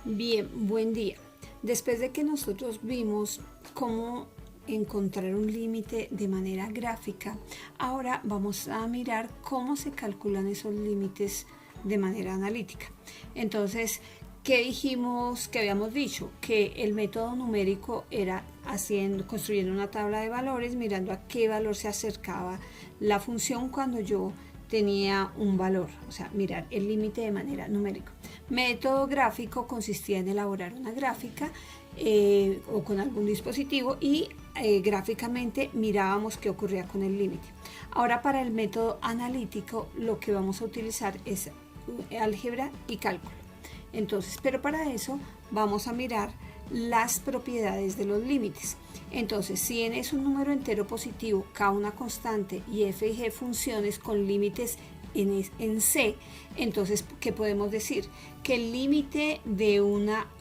Bien, buen día. Después de que nosotros vimos cómo encontrar un límite de manera gráfica, ahora vamos a mirar cómo se calculan esos límites de manera analítica. Entonces, ¿qué dijimos que habíamos dicho? Que el método numérico era construyendo una tabla de valores, mirando a qué valor se acercaba la función cuando yo tenía un valor, o sea, mirar el límite de manera numérica. Método gráfico consistía en elaborar una gráfica o con algún dispositivo y gráficamente mirábamos qué ocurría con el límite. Ahora para el método analítico lo que vamos a utilizar es álgebra y cálculo. Entonces, pero para eso vamos a mirar las propiedades de los límites. Entonces, si n es un número entero positivo, k una constante y f y g funciones con límites en C, entonces, ¿qué podemos decir? Que el límite de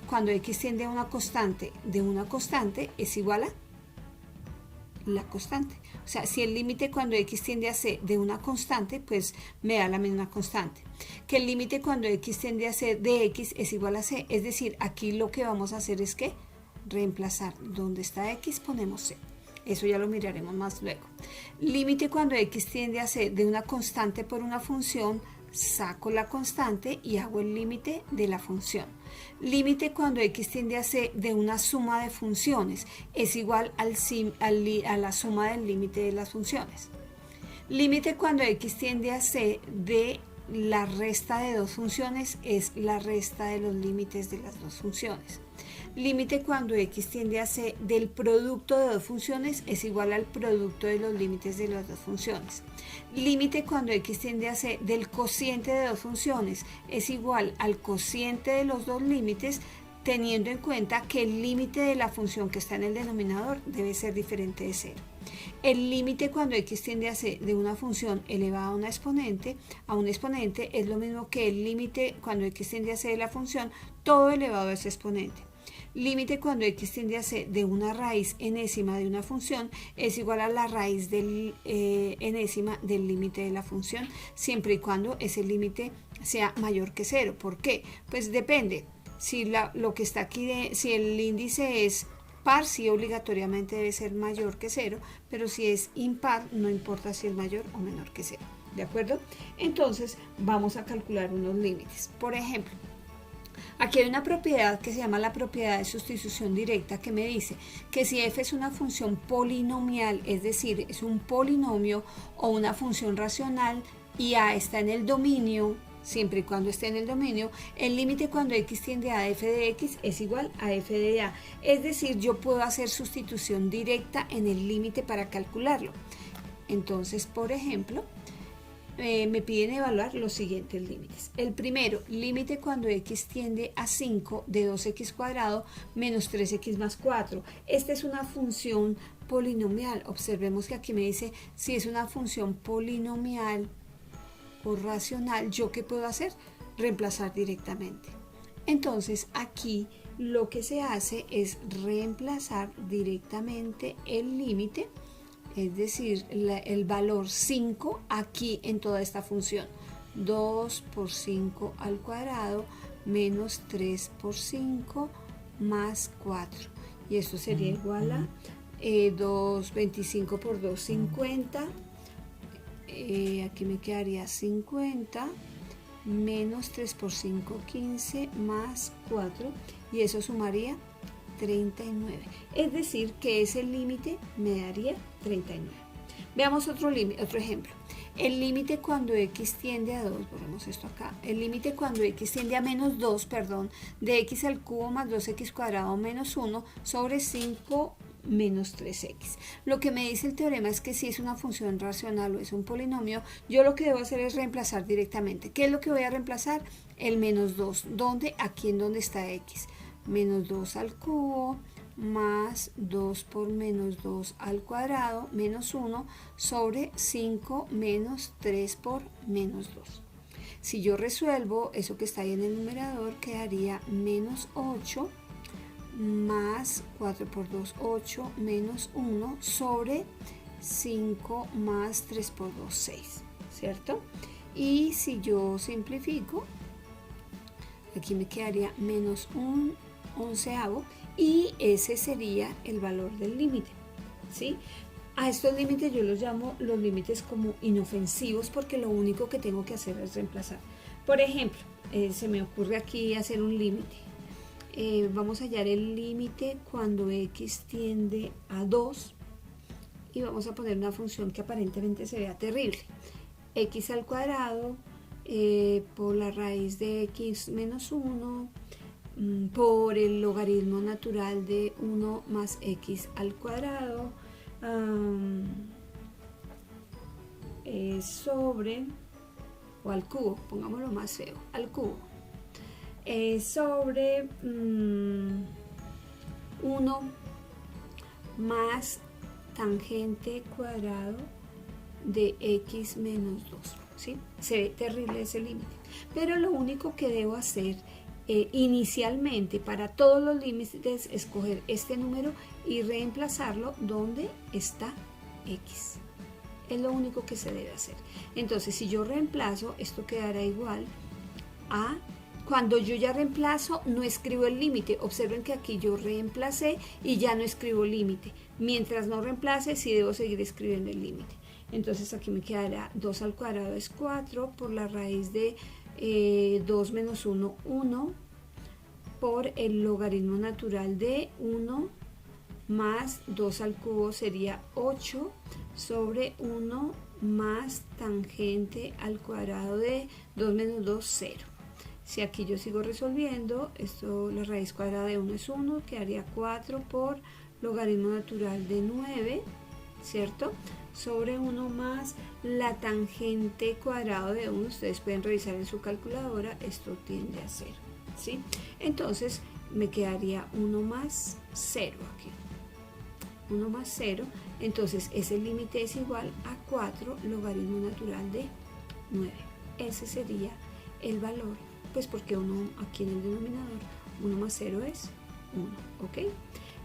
cuando x tiende a una constante de una constante es igual a la constante. O sea, si el límite cuando x tiende a c de una constante, pues me da la misma constante. Que el límite cuando x tiende a c de x es igual a c. Es decir, aquí lo que vamos a hacer es que reemplazar donde está x ponemos c. Eso ya lo miraremos más luego. Límite cuando x tiende a c de una constante por una función, saco la constante y hago el límite de la función. Límite cuando x tiende a c de una suma de funciones es igual a la suma del límite de las funciones. Límite cuando x tiende a c de la resta de dos funciones es la resta de los límites de las dos funciones. Límite cuando x tiende a c del producto de dos funciones es igual al producto de los límites de las dos funciones. Límite cuando x tiende a c del cociente de dos funciones es igual al cociente de los dos límites, teniendo en cuenta que el límite de la función que está en el denominador debe ser diferente de 0. El límite cuando x tiende a c de una función elevada a un exponente es lo mismo que el límite cuando x tiende a c de la función todo elevado a ese exponente. Límite cuando x tiende a c de una raíz enésima de una función es igual a la raíz enésima del límite de la función, siempre y cuando ese límite sea mayor que 0. ¿Por qué? Pues depende. Si lo que está aquí, si el índice es par, sí obligatoriamente debe ser mayor que 0, pero si es impar, no importa si es mayor o menor que 0. ¿De acuerdo? Entonces, vamos a calcular unos límites. Por ejemplo, aquí hay una propiedad que se llama la propiedad de sustitución directa que me dice que si f es una función polinomial, es decir, es un polinomio o una función racional y a está en el dominio, siempre y cuando esté en el dominio, el límite cuando x tiende a f de x es igual a f de a. Es decir, yo puedo hacer sustitución directa en el límite para calcularlo. Entonces, por ejemplo, me piden evaluar los siguientes límites. El primero, límite cuando x tiende a 5 de 2x cuadrado menos 3x más 4. Esta es una función polinomial. Observemos que aquí me dice si es una función polinomial o racional, ¿yo qué puedo hacer? Reemplazar directamente. Entonces aquí lo que se hace es reemplazar directamente el límite, es decir, el valor 5 aquí en toda esta función. 2 por 5 al cuadrado menos 3 por 5 más 4. Y esto sería igual a 25 por 2, 50. Aquí me quedaría 50 menos 3 por 5, 15 más 4. Y eso sumaría 39. Es decir, que ese límite me daría 39. Veamos otro ejemplo. El límite cuando x tiende a 2, ponemos esto acá, el límite cuando x tiende a menos 2, de x al cubo más 2x cuadrado menos 1 sobre 5 menos 3x. Lo que me dice el teorema es que si es una función racional o es un polinomio, yo lo que debo hacer es reemplazar directamente. ¿Qué es lo que voy a reemplazar? El menos 2. ¿Dónde? Aquí en donde está x. Menos 2 al cubo más 2 por menos 2 al cuadrado menos 1 sobre 5 menos 3 por menos 2. Si yo resuelvo eso que está ahí en el numerador, quedaría menos 8 más 4 por 2, 8 menos 1 sobre 5 más 3 por 2, 6, ¿cierto? Y si yo simplifico, aquí me quedaría menos un onceavo y ese sería el valor del límite, ¿sí? A estos límites yo los llamo los límites como inofensivos porque lo único que tengo que hacer es reemplazar. Por ejemplo, se me ocurre aquí hacer un límite. Vamos a hallar el límite cuando x tiende a 2 y vamos a poner una función que aparentemente se vea terrible. X al cuadrado por la raíz de x menos 1 por el logaritmo natural de 1 más x al cuadrado sobre, o al cubo, pongámoslo más feo, al cubo, sobre 1 más tangente cuadrado de x menos 2, ¿sí? Se ve terrible ese límite, pero lo único que debo hacer inicialmente para todos los límites es coger este número y reemplazarlo donde está x. Es lo único que se debe hacer. Entonces, si yo reemplazo, esto quedará igual a... Cuando yo ya reemplazo, no escribo el límite. Observen que aquí yo reemplacé y ya no escribo límite. Mientras no reemplace, sí debo seguir escribiendo el límite. Entonces aquí me quedará 2 al cuadrado es 4 por la raíz de 2 menos 1, 1 por el logaritmo natural de 1 más 2 al cubo sería 8 sobre 1 más tangente al cuadrado de 2 menos 2, 0. Si aquí yo sigo resolviendo, esto, la raíz cuadrada de 1 es 1, quedaría 4 por logaritmo natural de 9, ¿cierto? Sobre 1 más la tangente cuadrado de 1, ustedes pueden revisar en su calculadora, esto tiende a 0, ¿sí? Entonces me quedaría 1 más 0 aquí, 1 más 0, entonces ese límite es igual a 4 logaritmo natural de 9, ese sería el valor, pues porque 1 aquí en el denominador, 1 más 0 es 1, ¿ok?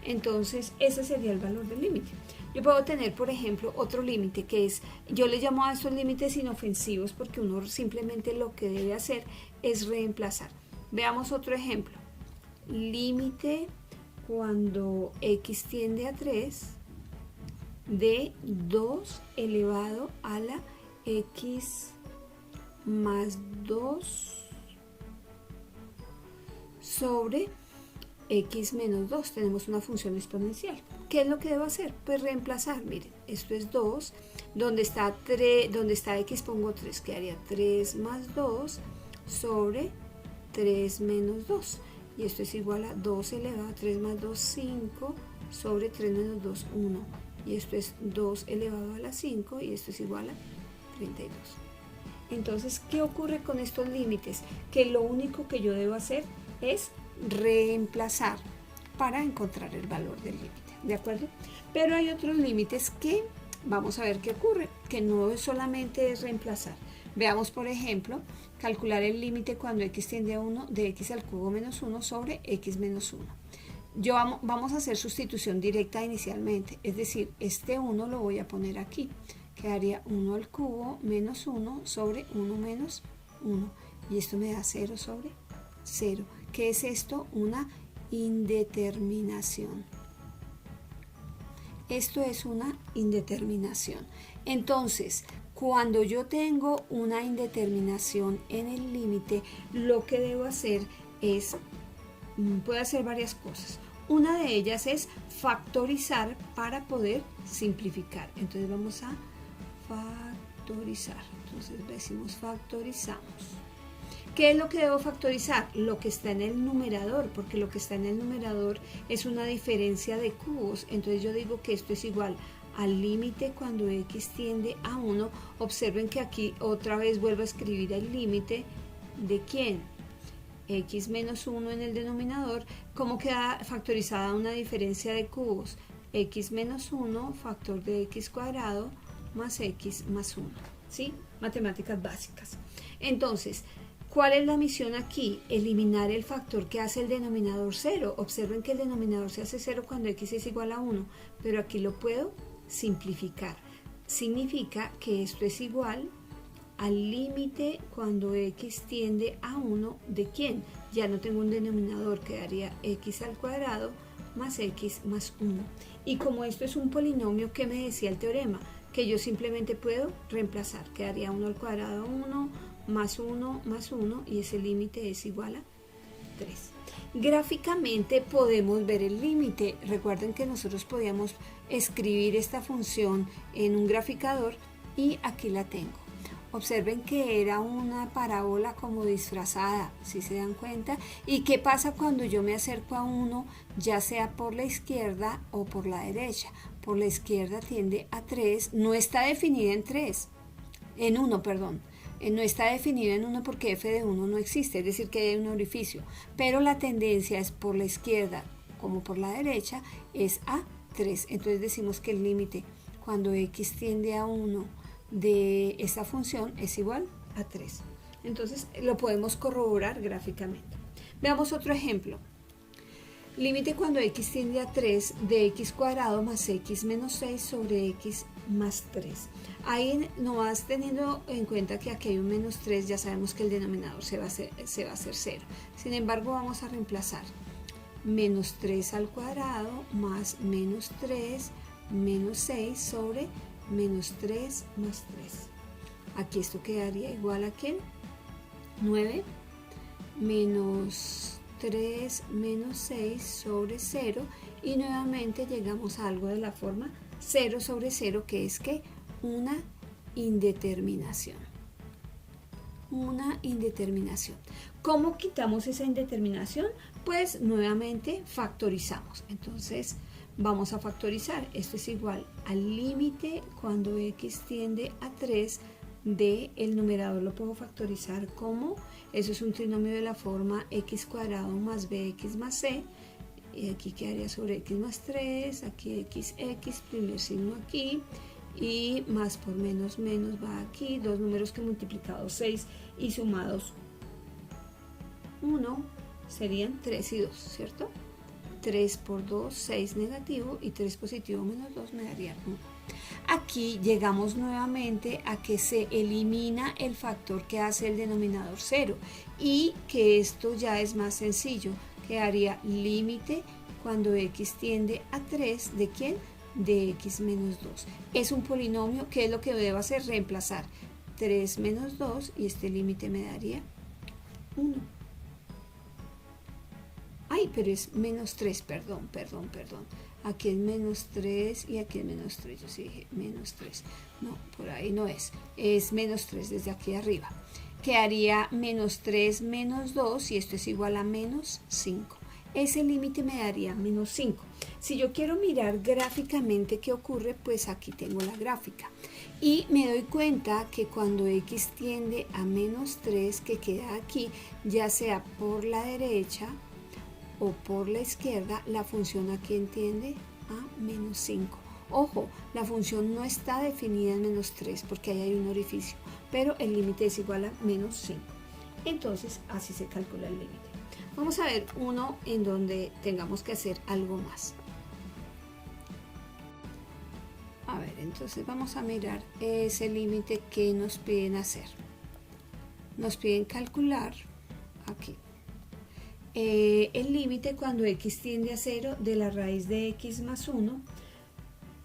Entonces ese sería el valor del límite. Yo puedo tener, por ejemplo, otro límite que es, yo le llamo a estos límites inofensivos porque uno simplemente lo que debe hacer es reemplazar. Veamos otro ejemplo. Límite cuando x tiende a 3 de 2 elevado a la x más 2 sobre x menos 2, tenemos una función exponencial. ¿Qué es lo que debo hacer? Pues reemplazar. Miren, esto es 2, donde está x pongo 3, quedaría 3 más 2 sobre 3 menos 2, y esto es igual a 2 elevado a 3 más 2, 5 sobre 3 menos 2, 1, y esto es 2 elevado a la 5 y esto es igual a 32. Entonces, ¿qué ocurre con estos límites? Que lo único que yo debo hacer es reemplazar para encontrar el valor del límite, ¿de acuerdo? Pero hay otros límites que vamos a ver qué ocurre, que no solamente es reemplazar. Veamos, por ejemplo, calcular el límite cuando x tiende a 1 de x al cubo menos 1 sobre x menos 1. Vamos a hacer sustitución directa inicialmente, es decir, este 1 lo voy a poner aquí, quedaría 1 al cubo menos 1 sobre 1 menos 1, y esto me da 0 sobre 0. ¿Qué es esto? Una indeterminación. Esto es una indeterminación. Entonces, cuando yo tengo una indeterminación en el límite, lo que debo hacer es, puedo hacer varias cosas. Una de ellas es factorizar para poder simplificar. Entonces vamos a factorizar. Entonces decimos factorizamos. ¿Qué es lo que debo factorizar? Lo que está en el numerador, porque lo que está en el numerador es una diferencia de cubos. Entonces yo digo que esto es igual al límite cuando x tiende a 1. Observen que aquí otra vez vuelvo a escribir el límite de ¿quién? X menos 1 en el denominador. ¿Cómo queda factorizada una diferencia de cubos? X menos 1, factor de x cuadrado, más x más 1. ¿Sí? Matemáticas básicas. Entonces, ¿cuál es la misión aquí? Eliminar el factor que hace el denominador 0. Observen que el denominador se hace 0 cuando x es igual a 1, pero aquí lo puedo simplificar. Significa que esto es igual al límite cuando x tiende a 1 de quién. Ya no tengo un denominador, quedaría x al cuadrado más x más 1. Y como esto es un polinomio, ¿qué me decía el teorema? Que yo simplemente puedo reemplazar. Quedaría 1 al cuadrado 1 más 1 más 1 y ese límite es igual a 3. Gráficamente podemos ver el límite. Recuerden que nosotros podíamos escribir esta función en un graficador y aquí la tengo. Observen que era una parábola como disfrazada, si se dan cuenta. ¿Y qué pasa cuando yo me acerco a 1, ya sea por la izquierda o por la derecha? Por la izquierda tiende a 3, no está definida en 1, perdón. No está definida en 1 porque f de 1 no existe, es decir, que hay un orificio. Pero la tendencia es por la izquierda como por la derecha, es a 3. Entonces decimos que el límite cuando x tiende a 1 de esta función es igual a 3. Entonces lo podemos corroborar gráficamente. Veamos otro ejemplo. Límite cuando x tiende a 3 de x cuadrado más x menos 6 sobre x más 3. Ahí nomás teniendo en cuenta que aquí hay un menos 3, ya sabemos que el denominador se va a hacer 0. Sin embargo, vamos a reemplazar menos 3 al cuadrado más menos 3 menos 6 sobre menos 3 más 3. Aquí esto quedaría igual a ¿qué? 9 menos 3 menos 6 sobre 0 y nuevamente llegamos a algo de la forma 0 sobre 0, que es que una indeterminación. Una indeterminación. ¿Cómo quitamos esa indeterminación? Pues nuevamente factorizamos. Entonces vamos a factorizar. Esto es igual al límite cuando x tiende a 3 de el numerador. Lo puedo factorizar como, eso es un trinomio de la forma x cuadrado más bx más c. Y aquí quedaría sobre x más 3, aquí x, primer signo aquí, y más por menos, menos va aquí, dos números que multiplicados 6 y sumados 1 serían 3 y 2, ¿cierto? 3 por 2, 6 negativo, y 3 positivo menos 2 me daría 1. Aquí llegamos nuevamente a que se elimina el factor que hace el denominador 0 y que esto ya es más sencillo. Quedaría límite cuando x tiende a 3 de ¿quién? De x menos 2. Es un polinomio, ¿qué es lo que debo hacer? Reemplazar 3 menos 2 y este límite me daría 1. Ay, pero es menos 3, perdón. Aquí es menos 3 y aquí es menos 3. Yo sí dije menos 3. No, por ahí no es. Es menos 3 desde aquí arriba. Quedaría menos 3 menos 2 y esto es igual a menos 5. Ese límite me daría menos 5. Si yo quiero mirar gráficamente qué ocurre, pues aquí tengo la gráfica. Y me doy cuenta que cuando x tiende a menos 3, que queda aquí, ya sea por la derecha o por la izquierda, la función aquí tiende a menos 5. Ojo, la función no está definida en menos 3 porque ahí hay un orificio, pero el límite es igual a menos 5. Entonces, así se calcula el límite. Vamos a ver uno en donde tengamos que hacer algo más. A ver, entonces vamos a mirar ese límite que nos piden hacer. Nos piden calcular aquí el límite cuando x tiende a 0 de la raíz de x más 1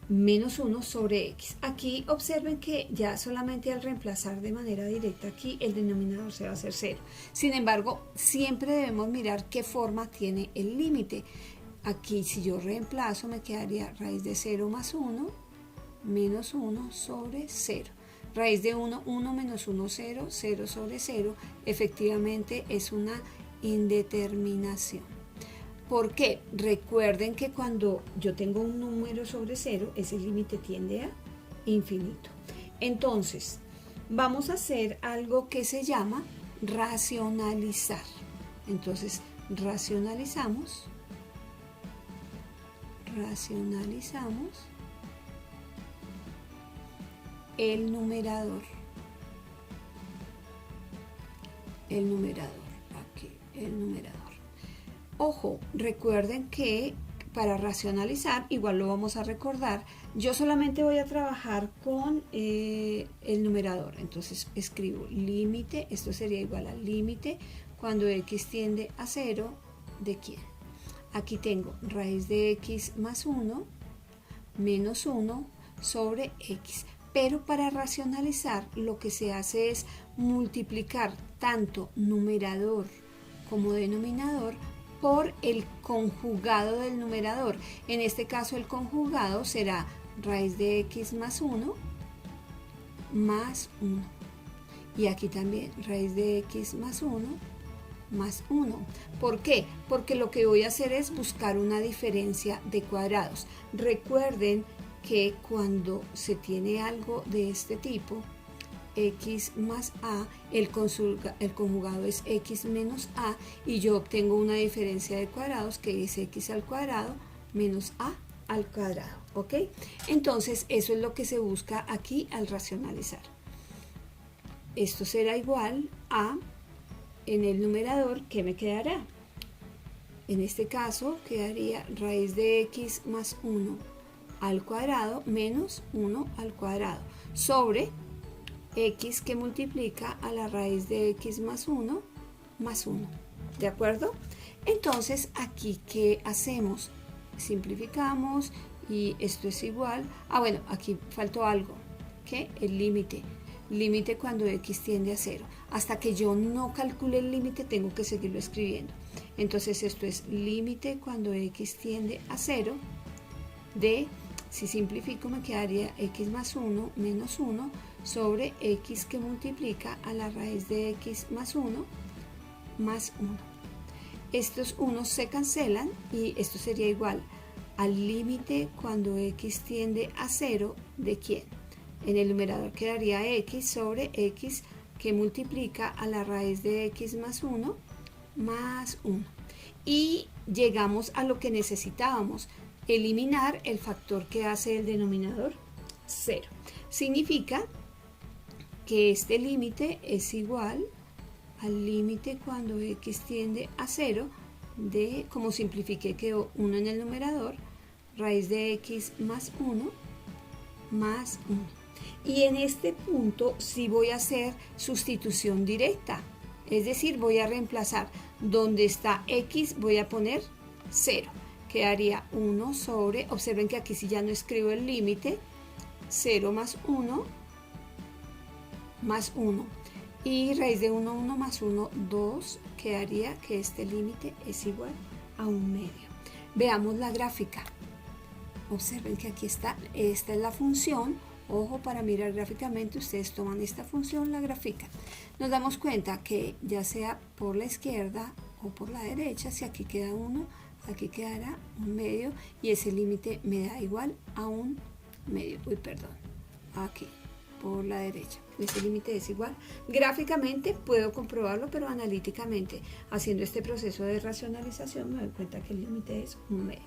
menos 1 sobre x. Aquí observen que ya solamente al reemplazar de manera directa aquí el denominador se va a hacer 0. Sin embargo, siempre debemos mirar qué forma tiene el límite. Aquí si yo reemplazo me quedaría raíz de 0 más 1 menos 1 sobre 0. Raíz de 1, 1 menos 1, 0, 0 sobre 0. Efectivamente es una indeterminación. ¿Por qué? Recuerden que cuando yo tengo un número sobre 0, ese límite tiende a infinito. Entonces, vamos a hacer algo que se llama racionalizar. Entonces, racionalizamos el numerador. Aquí, el numerador. Ojo, recuerden que para racionalizar, igual lo vamos a recordar, yo solamente voy a trabajar con el numerador. Entonces escribo límite, esto sería igual al límite cuando x tiende a 0 de quién. Aquí tengo raíz de x más 1 menos 1 sobre x. Pero para racionalizar lo que se hace es multiplicar tanto numerador como denominador por el conjugado del numerador. En este caso el conjugado será raíz de x más 1 más 1. Y aquí también raíz de x más 1 más 1. ¿Por qué? Porque lo que voy a hacer es buscar una diferencia de cuadrados. Recuerden que cuando se tiene algo de este tipo, x más a, el conjugado es x menos a, y yo obtengo una diferencia de cuadrados que es x al cuadrado menos a al cuadrado, ¿ok? Entonces eso es lo que se busca aquí al racionalizar. Esto será igual a, en el numerador, ¿qué me quedará? En este caso quedaría raíz de x más 1 al cuadrado menos 1 al cuadrado sobre x que multiplica a la raíz de x más 1 más 1. ¿De acuerdo? Entonces aquí, ¿qué hacemos? Simplificamos y esto es igual. Bueno, aquí faltó algo, ¿qué? El límite. Límite cuando x tiende a 0. Hasta que yo no calcule el límite tengo que seguirlo escribiendo. Entonces esto es límite cuando x tiende a 0 de, si simplifico me quedaría x más 1 menos 1 sobre x que multiplica a la raíz de x más 1 más 1. Estos unos se cancelan y esto sería igual al límite cuando x tiende a 0 de quién. En el numerador quedaría x sobre x que multiplica a la raíz de x más 1 más 1. Y llegamos a lo que necesitábamos, eliminar el factor que hace el denominador 0. Significa que este límite es igual al límite cuando x tiende a 0 de, como simplifiqué, quedó 1 en el numerador, raíz de x más 1 más 1. Y en este punto sí voy a hacer sustitución directa, es decir, voy a reemplazar donde está x, voy a poner 0. Quedaría 1 sobre, observen que aquí sí ya no escribo el límite, 0 más 1 más 1. Y raíz de 1, 1 más 1, 2, quedaría que este límite es igual a 1/2. Veamos la gráfica. Observen que aquí está, esta es la función. Ojo, para mirar gráficamente, ustedes toman esta función, la grafican. Nos damos cuenta que ya sea por la izquierda o por la derecha, si aquí queda 1, aquí quedará 1/2 y ese límite me da igual a 1/2. Uy, perdón, aquí por la derecha, ese límite es igual. Gráficamente puedo comprobarlo, pero analíticamente, haciendo este proceso de racionalización, me doy cuenta que el límite es 1/2.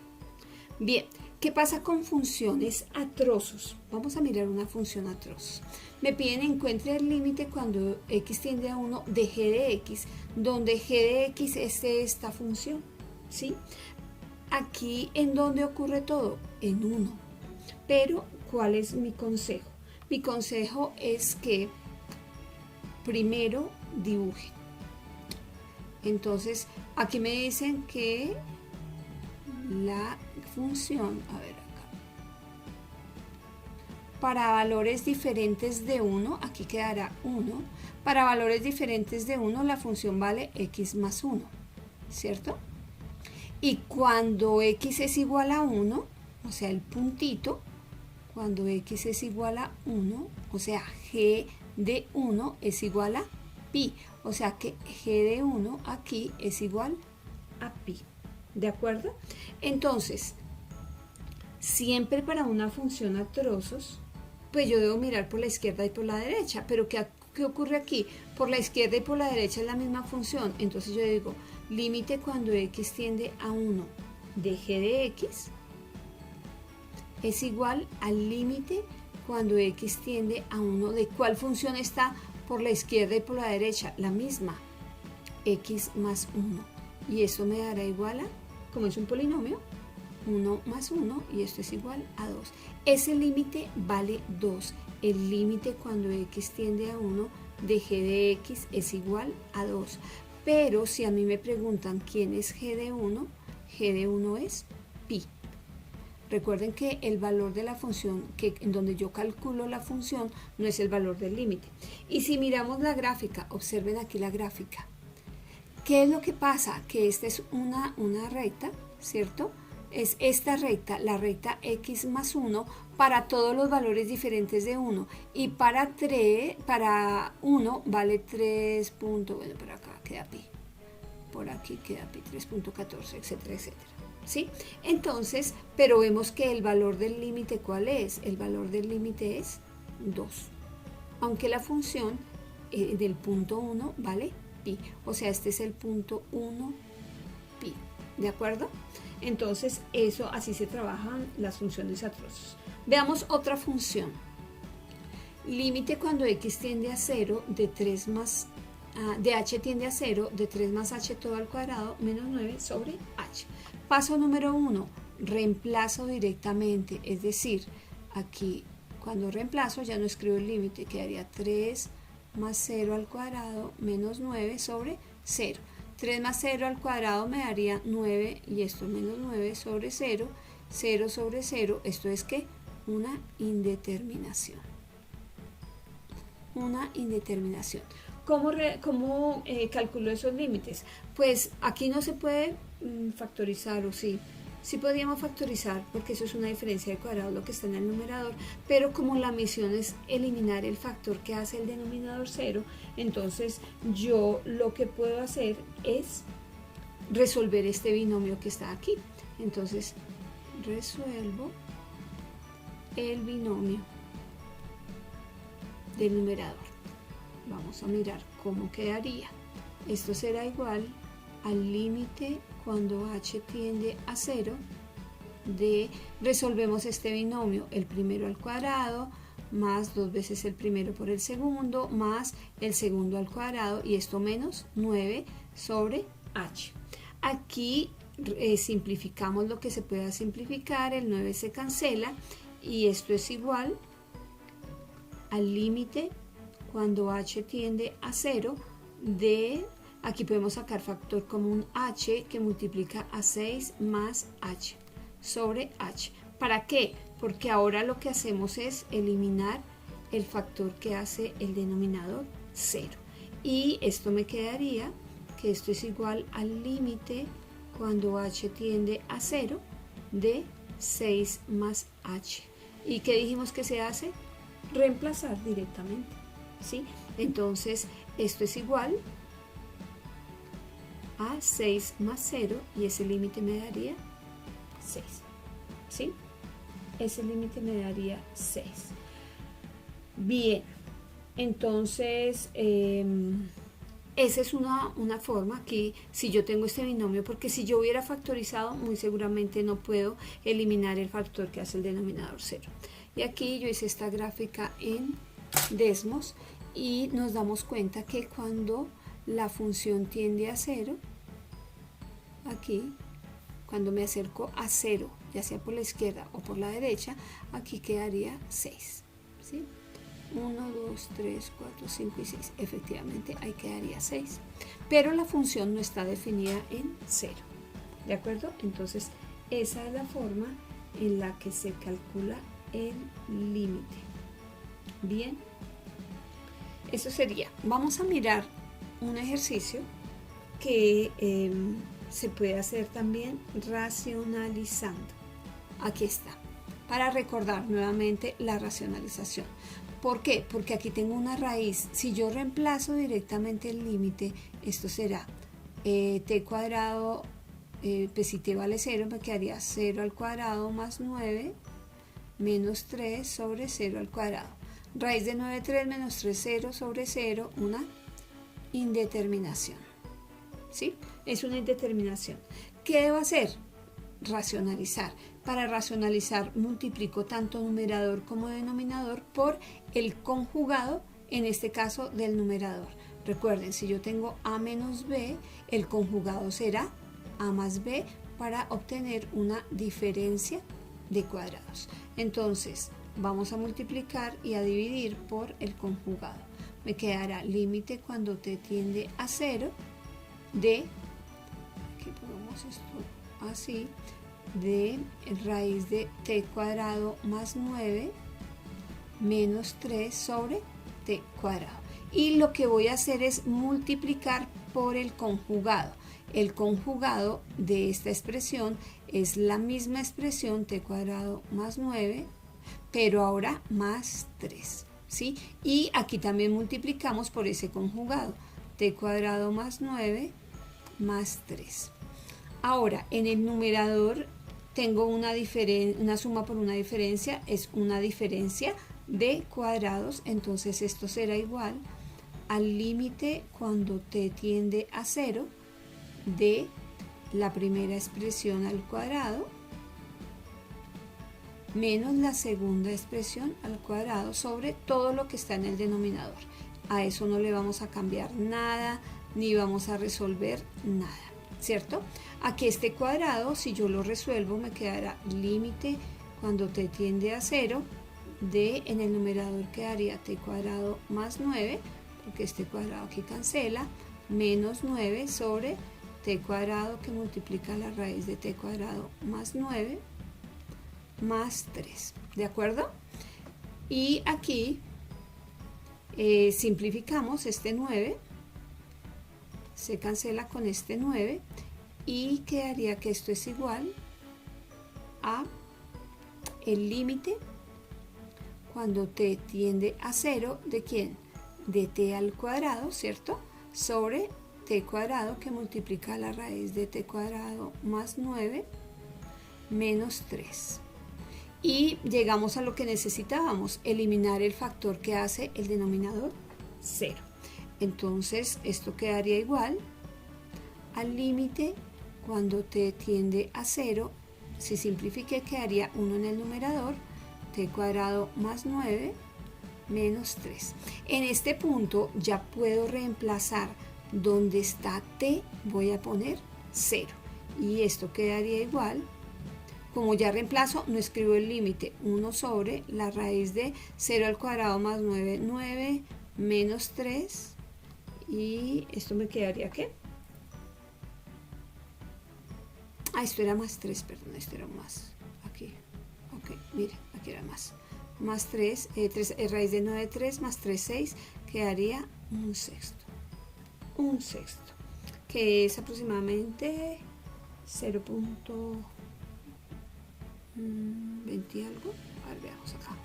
Bien, ¿qué pasa con funciones a trozos? Vamos a mirar una función a trozos. Me piden encuentre el límite cuando x tiende a 1 de g de x, donde g de x es esta función, ¿sí? Aquí, ¿en dónde ocurre todo? En 1. Pero, ¿cuál es mi consejo? Mi consejo es que primero dibujen. Entonces, aquí me dicen que la función, a ver acá, para valores diferentes de 1, aquí quedará 1, para valores diferentes de 1 la función vale x más 1, ¿cierto? Y cuando x es igual a 1, o sea el puntito, cuando x es igual a 1, o sea g de 1 es igual a pi, o sea que g de 1 aquí es igual a pi. ¿De acuerdo? Entonces, siempre para una función a trozos, pues yo debo mirar por la izquierda y por la derecha, pero ¿qué ocurre aquí? Por la izquierda y por la derecha es la misma función, entonces yo digo, límite cuando x tiende a 1 de g de x es igual al límite cuando x tiende a 1 de ¿cuál función está por la izquierda y por la derecha? La misma, x más 1. Y eso me dará igual a, como es un polinomio, 1 más 1 y esto es igual a 2. Ese límite vale 2. El límite cuando x tiende a 1 de g de x es igual a 2. Pero si a mí me preguntan quién es g de 1 es pi. Recuerden que el valor de la función, en donde yo calculo la función, no es el valor del límite. Y si miramos la gráfica, observen aquí la gráfica. ¿Qué es lo que pasa? Que esta es una recta, ¿cierto? Es esta recta, la recta x más 1, para todos los valores diferentes de 1. Y para 1 vale 3. Bueno, por acá queda pi. Por aquí queda pi, 3.14, etcétera, etcétera. ¿Sí? Entonces, pero vemos que el valor del límite, ¿cuál es? El valor del límite es 2. Aunque la función del punto 1 vale pi. O sea, este es el punto 1 pi. ¿De acuerdo? Entonces, así se trabajan las funciones a trozos. Veamos otra función. Límite cuando x tiende a 0 de 3 más de h tiende a 0 de 3 más h todo al cuadrado menos 9 sobre h. Paso número 1, reemplazo directamente, es decir, aquí cuando reemplazo ya no escribo el límite, quedaría 3 más 0 al cuadrado menos 9 sobre 0. 3 más 0 al cuadrado me daría 9 y esto menos 9 sobre 0, 0 sobre 0, esto es que una indeterminación. Una indeterminación. ¿Cómo calculo esos límites? Pues aquí no se puede factorizar, o sí podríamos factorizar porque eso es una diferencia de cuadrado lo que está en el numerador, pero como la misión es eliminar el factor que hace el denominador 0, entonces yo lo que puedo hacer es resolver este binomio que está aquí. Entonces resuelvo el binomio del numerador. Vamos a mirar cómo quedaría. Esto será igual al límite cuando h tiende a 0 de, resolvemos este binomio, el primero al cuadrado más 2 veces el primero por el segundo más el segundo al cuadrado y esto menos 9 sobre h. Aquí simplificamos lo que se pueda simplificar, el 9 se cancela y esto es igual al límite cuando h tiende a 0 de, aquí podemos sacar factor común h que multiplica a 6 más h sobre h. ¿Para qué? Porque ahora lo que hacemos es eliminar el factor que hace el denominador 0. Y esto me quedaría que esto es igual al límite cuando h tiende a 0 de 6 más h. ¿Y qué dijimos que se hace? Reemplazar directamente. ¿Sí? Entonces esto es igual a 6 más 0 y ese límite me daría 6. ¿Sí? Ese límite me daría 6. Bien, entonces esa es una forma aquí, si yo tengo este binomio, porque si yo hubiera factorizado, muy seguramente no puedo eliminar el factor que hace el denominador 0. Y aquí yo hice esta gráfica en Desmos y nos damos cuenta que cuando la función tiende a 0, aquí, cuando me acerco a 0, ya sea por la izquierda o por la derecha, aquí quedaría 6. ¿Sí? 1, 2, 3, 4, 5 y 6. Efectivamente, ahí quedaría 6. Pero la función no está definida en 0. ¿De acuerdo? Entonces, esa es la forma en la que se calcula el límite. Bien. Eso sería. Vamos a mirar un ejercicio que se puede hacer también racionalizando. Aquí está. Para recordar nuevamente la racionalización. ¿Por qué? Porque aquí tengo una raíz. Si yo reemplazo directamente el límite, esto será t cuadrado, pues si t vale 0, me quedaría 0 al cuadrado más 9 menos 3 sobre 0 al cuadrado. Raíz de 9, 3 menos 3, 0 sobre 0, una indeterminación. ¿Sí? Es una indeterminación. ¿Qué debo hacer? Racionalizar. Para racionalizar multiplico tanto numerador como denominador por el conjugado, en este caso del numerador. Recuerden, si yo tengo a menos b, el conjugado será a más b para obtener una diferencia de cuadrados. Entonces vamos a multiplicar y a dividir por el conjugado. Me quedará límite cuando t tiende a 0 de, aquí ponemos esto así, de raíz de t cuadrado más 9 menos 3 sobre t cuadrado. Y lo que voy a hacer es multiplicar por el conjugado. El conjugado de esta expresión es la misma expresión t cuadrado más 9, pero ahora más 3, ¿sí? Y aquí también multiplicamos por ese conjugado, t cuadrado más 9 más 3. Ahora, en el numerador tengo una suma por una diferencia, es una diferencia de cuadrados, entonces esto será igual al límite cuando t tiende a 0 de la primera expresión al cuadrado menos la segunda expresión al cuadrado sobre todo lo que está en el denominador. A eso no le vamos a cambiar nada, ni vamos a resolver nada, ¿cierto? Aquí este cuadrado, si yo lo resuelvo, me quedará límite cuando t tiende a 0 de, en el numerador quedaría t cuadrado más 9, porque este cuadrado aquí cancela, menos 9 sobre t cuadrado que multiplica la raíz de t cuadrado más 9 más 3, ¿de acuerdo? Y aquí simplificamos este 9, se cancela con este 9 y quedaría que esto es igual a el límite cuando t tiende a 0 de ¿quién? De t al cuadrado, ¿cierto? Sobre t cuadrado que multiplica la raíz de t cuadrado más 9 menos 3. Y llegamos a lo que necesitábamos, eliminar el factor que hace el denominador 0. Entonces esto quedaría igual al límite cuando t tiende a 0, si simplifique quedaría 1 en el numerador, t cuadrado más 9 menos 3. En este punto ya puedo reemplazar donde está t, voy a poner 0 y esto quedaría igual. Como ya reemplazo, no escribo el límite, 1 sobre la raíz de 0 al cuadrado más 9, 9 menos 3, y esto me quedaría ¿qué? Esto era más 3, perdón, esto era más, aquí, ok, mire, aquí era más 3, raíz de 9, 3, más 3, 6, quedaría un sexto, que es aproximadamente 0.20 y algo. A ver, veamos acá.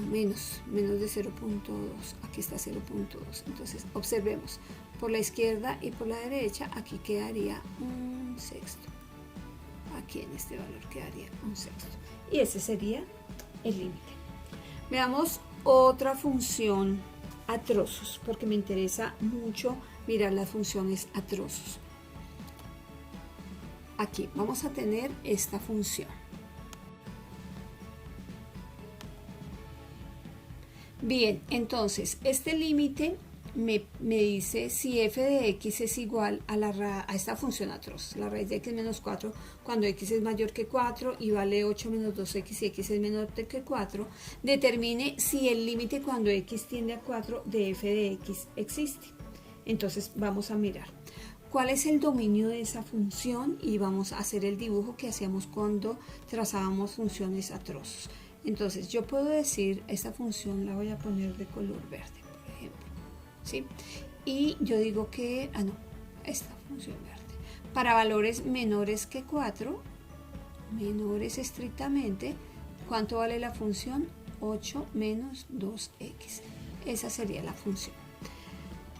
Menos de 0.2. Aquí está 0.2. Entonces, observemos. Por la izquierda y por la derecha, aquí quedaría un sexto. Aquí en este valor quedaría un sexto. Y ese sería el límite. Veamos otra función a trozos, porque me interesa mucho mirar las funciones a trozos. Aquí vamos a tener esta función. Bien, entonces este límite me dice si f de x es igual a esta función a trozos, la raíz de x menos 4, cuando x es mayor que 4 y vale 8 menos 2x y x es menor que 4, determine si el límite cuando x tiende a 4 de f de x existe. Entonces vamos a mirar cuál es el dominio de esa función y vamos a hacer el dibujo que hacíamos cuando trazábamos funciones a trozos. Entonces yo puedo decir, esta función la voy a poner de color verde, por ejemplo, ¿sí? Y yo digo que, esta función verde, para valores menores que 4, menores estrictamente, ¿cuánto vale la función? 8 menos 2x, esa sería la función.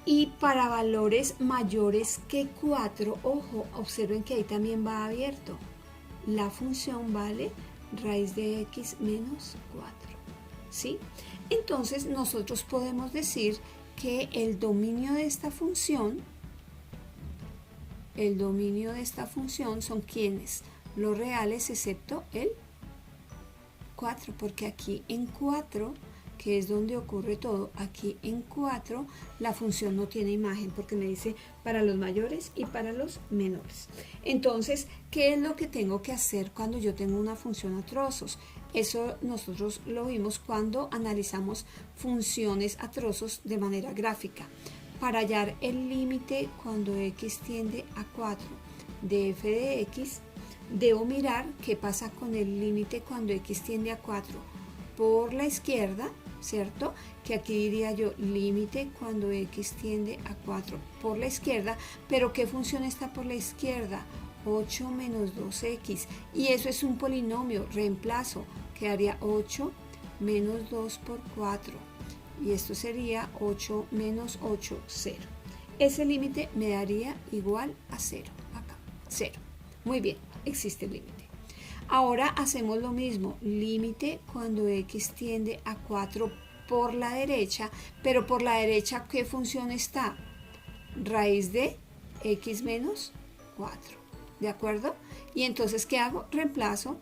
Y para valores mayores que 4, ojo, observen que ahí también va abierto, la función vale raíz de x menos 4, ¿sí? Entonces nosotros podemos decir que el dominio de esta función son ¿quiénes? Los reales excepto el 4, porque aquí en 4 que es donde ocurre todo, aquí en 4 la función no tiene imagen porque me dice para los mayores y para los menores. Entonces, ¿qué es lo que tengo que hacer cuando yo tengo una función a trozos? Eso nosotros lo vimos cuando analizamos funciones a trozos de manera gráfica. Para hallar el límite cuando x tiende a 4 de f de x, debo mirar qué pasa con el límite cuando x tiende a 4 por la izquierda, ¿cierto? Que aquí diría yo límite cuando x tiende a 4 por la izquierda, pero ¿qué función está por la izquierda? 8 menos 2x, y eso es un polinomio, reemplazo, quedaría 8 menos 2 por 4, y esto sería 8 menos 8, 0. Ese límite me daría igual a 0, acá, 0. Muy bien, existe el límite. Ahora hacemos lo mismo, límite cuando x tiende a 4 por la derecha, pero por la derecha, ¿qué función está? Raíz de x menos 4, ¿de acuerdo? Y entonces, ¿qué hago? Reemplazo,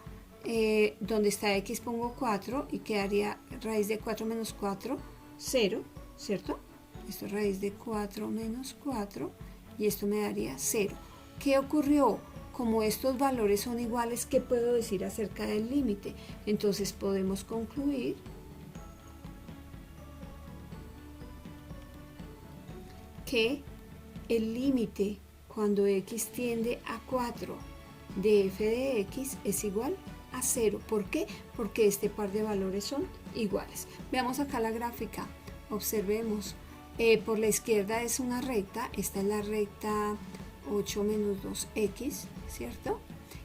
donde está x pongo 4 y quedaría raíz de 4 menos 4, 0, ¿cierto? Esto es raíz de 4 menos 4 y esto me daría 0. ¿Qué ocurrió? Como estos valores son iguales, ¿qué puedo decir acerca del límite? Entonces podemos concluir que el límite cuando x tiende a 4 de f de x es igual a 0. ¿Por qué? Porque este par de valores son iguales. Veamos acá la gráfica, observemos. Por la izquierda es una recta, esta es la recta 8 menos 2x, ¿cierto?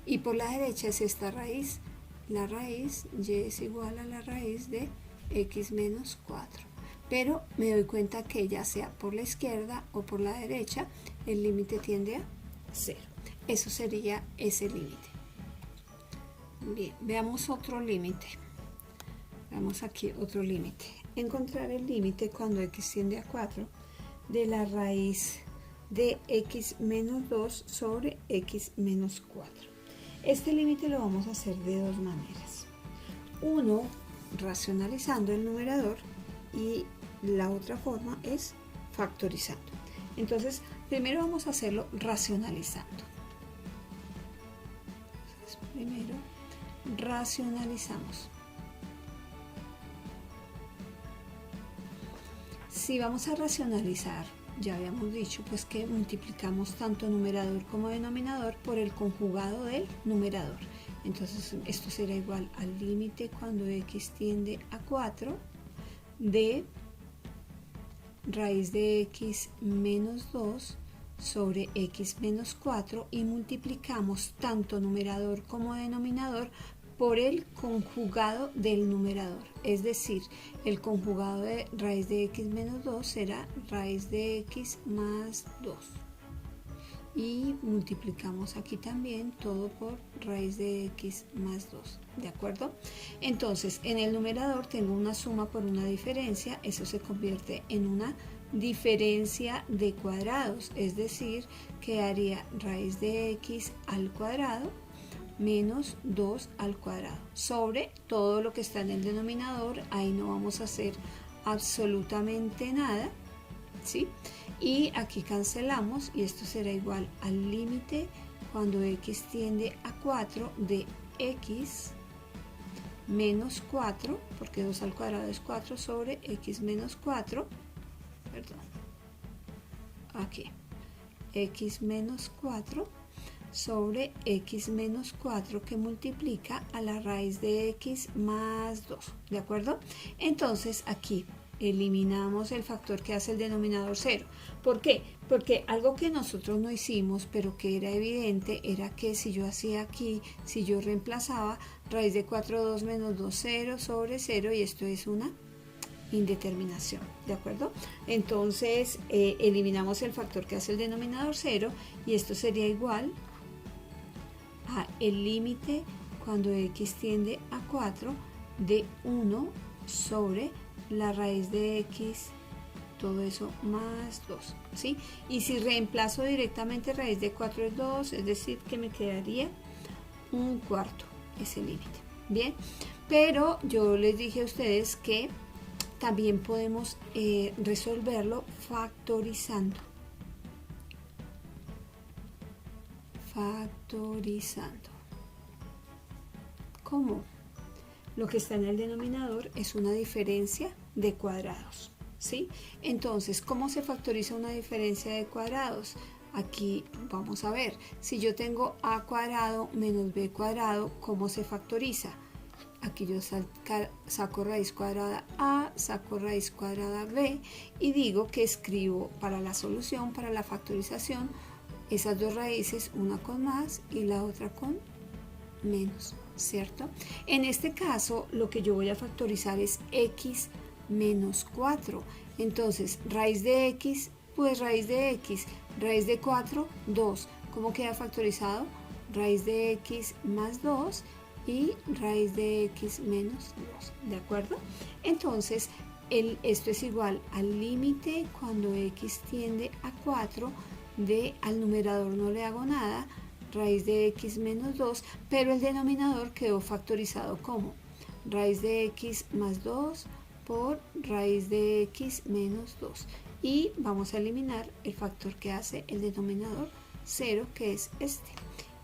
Y por la derecha es esta raíz, la raíz y es igual a la raíz de x menos 4. Pero me doy cuenta que ya sea por la izquierda o por la derecha, el límite tiende a 0. Eso sería ese límite. Bien, veamos otro límite. Veamos aquí otro límite. Encontrar el límite cuando x tiende a 4 de la raíz de x menos 2 sobre x menos 4. Este límite lo vamos a hacer de dos maneras. Uno, racionalizando el numerador, y la otra forma es factorizando. Entonces, primero vamos a hacerlo racionalizando. Entonces, primero racionalizamos. Si vamos a racionalizar, ya habíamos dicho pues que multiplicamos tanto numerador como denominador por el conjugado del numerador. Entonces esto será igual al límite cuando x tiende a 4 de raíz de x menos 2 sobre x menos 4 y multiplicamos tanto numerador como denominador por el conjugado del numerador, es decir, el conjugado de raíz de x menos 2 será raíz de x más 2 y multiplicamos aquí también todo por raíz de x más 2, ¿de acuerdo? Entonces, en el numerador tengo una suma por una diferencia, eso se convierte en una diferencia de cuadrados, es decir, quedaría raíz de x al cuadrado menos 2 al cuadrado sobre todo lo que está en el denominador. Ahí no vamos a hacer absolutamente nada, ¿sí? Y aquí cancelamos y esto será igual al límite cuando x tiende a 4 de x menos 4, porque 2 al cuadrado es 4, sobre x menos 4, perdón, aquí, x menos 4 sobre x menos 4 que multiplica a la raíz de x más 2, ¿de acuerdo? Entonces aquí eliminamos el factor que hace el denominador 0. ¿Por qué? Porque algo que nosotros no hicimos, pero que era evidente, era que si yo hacía aquí, si yo reemplazaba raíz de 4, 2 menos 2, 0 sobre 0, y esto es una indeterminación, ¿de acuerdo? Entonces eliminamos el factor que hace el denominador 0 y esto sería igual a el límite cuando x tiende a 4 de 1 sobre la raíz de x, todo eso más 2, ¿sí? Y si reemplazo directamente raíz de 4 es 2, es decir que me quedaría un cuarto ese límite, ¿bien? Pero yo les dije a ustedes que también podemos resolverlo factorizando. ¿Cómo? Lo que está en el denominador es una diferencia de cuadrados, ¿sí? Entonces, ¿cómo se factoriza una diferencia de cuadrados? Aquí vamos a ver, si yo tengo a cuadrado menos b cuadrado, ¿cómo se factoriza? Aquí yo saco raíz cuadrada a, saco raíz cuadrada b y digo que escribo para la solución, para la factorización, esas dos raíces, una con más y la otra con menos, ¿cierto? En este caso, lo que yo voy a factorizar es x menos 4. Entonces, raíz de x, pues raíz de x, raíz de 4, 2. ¿Cómo queda factorizado? Raíz de x más 2 y raíz de x menos 2, ¿de acuerdo? Entonces, esto es igual al límite cuando x tiende a 4 de al numerador no le hago nada, raíz de x menos 2, pero el denominador quedó factorizado como raíz de x más 2 por raíz de x menos 2. Y vamos a eliminar el factor que hace el denominador 0, que es este.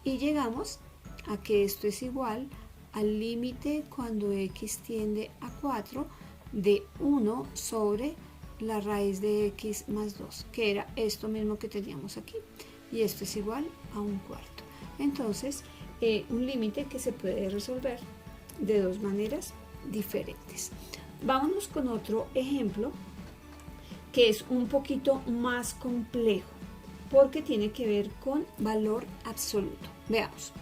Y llegamos a que esto es igual al límite cuando x tiende a 4 de 1 sobre la raíz de x más 2, que era esto mismo que teníamos aquí. Y esto es igual a 1/4. Entonces, un límite que se puede resolver de dos maneras diferentes. Vámonos con otro ejemplo que es un poquito más complejo porque tiene que ver con valor absoluto. Veamos.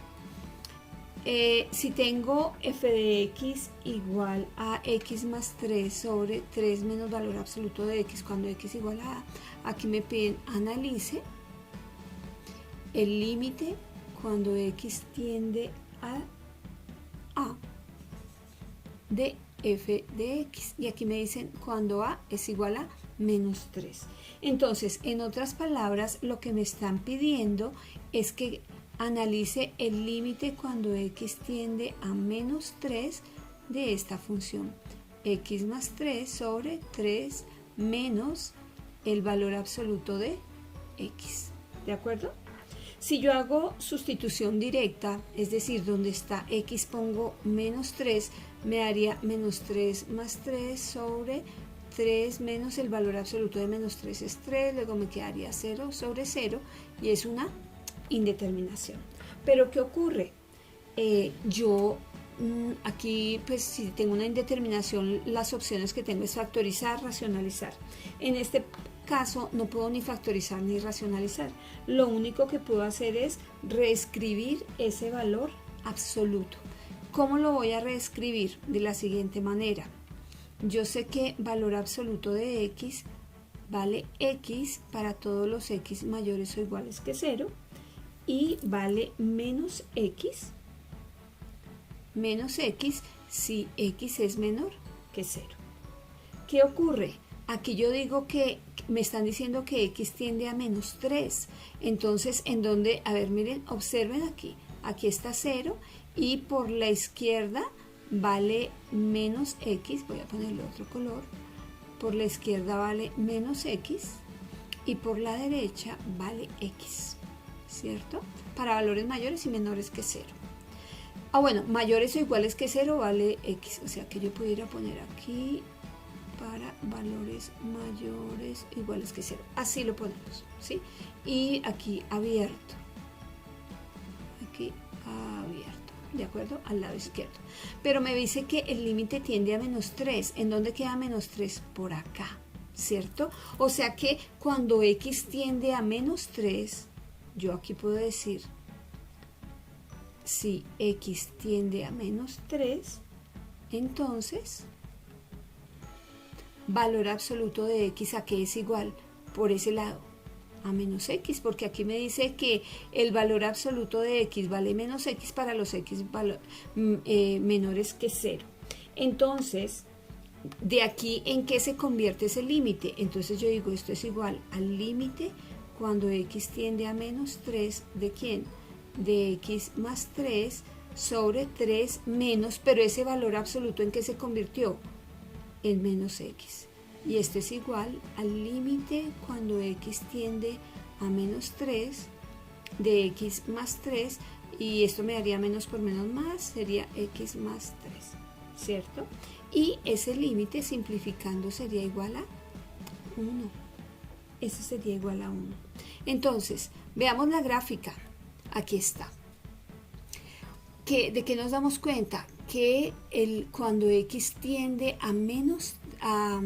Si tengo f de x igual a x más 3 sobre 3 menos valor absoluto de x cuando x igual a, aquí me piden analice el límite cuando x tiende a de f de x, y aquí me dicen cuando a es igual a menos 3. Entonces, en otras palabras, lo que me están pidiendo es que analice el límite cuando x tiende a menos 3 de esta función x más 3 sobre 3 menos el valor absoluto de x, ¿de acuerdo? Si yo hago sustitución directa, es decir, donde está x pongo menos 3, me daría menos 3 más 3 sobre 3 menos el valor absoluto de menos 3 es 3, luego me quedaría 0 sobre 0 y es una indeterminación. Pero ¿qué ocurre? Yo aquí pues si tengo una indeterminación, las opciones que tengo es factorizar, racionalizar. En este caso no puedo ni factorizar ni racionalizar. Lo único que puedo hacer es reescribir ese valor absoluto. ¿Cómo lo voy a reescribir? De la siguiente manera. Yo sé que valor absoluto de x vale x para todos los x mayores o iguales que 0 y vale menos x si x es menor que 0. ¿Qué ocurre? Aquí yo digo que me están diciendo que x tiende a menos 3. Entonces, ¿en dónde? A ver, miren, observen aquí. Aquí está 0 y por la izquierda vale menos x. Voy a ponerle otro color. Por la izquierda vale menos x y por la derecha vale x, ¿cierto? Para valores mayores y menores que 0. Bueno, mayores o iguales que 0 vale x. O sea que yo pudiera poner aquí para valores mayores iguales que 0. Así lo ponemos, ¿sí? Y aquí abierto. Aquí abierto, ¿de acuerdo? Al lado izquierdo. Pero me dice que el límite tiende a menos 3. ¿En dónde queda menos 3? Por acá, ¿cierto? O sea que cuando x tiende a menos 3, yo aquí puedo decir, si x tiende a menos 3, entonces valor absoluto de x a qué es igual por ese lado a menos x, porque aquí me dice que el valor absoluto de x vale menos x para los x menores que 0. Entonces, de aquí en qué se convierte ese límite. Entonces yo digo esto es igual al límite cuando x tiende a menos 3 de ¿quién? De x más 3 sobre 3 menos, pero ese valor absoluto en qué se convirtió en menos x. Y esto es igual al límite cuando x tiende a menos 3 de x más 3, y esto me daría menos por menos más, sería x más 3, ¿cierto? Y ese límite simplificando sería igual a 1. Eso sería igual a 1. Entonces, veamos la gráfica. Aquí está. ¿De qué nos damos cuenta? Que cuando x tiende a menos a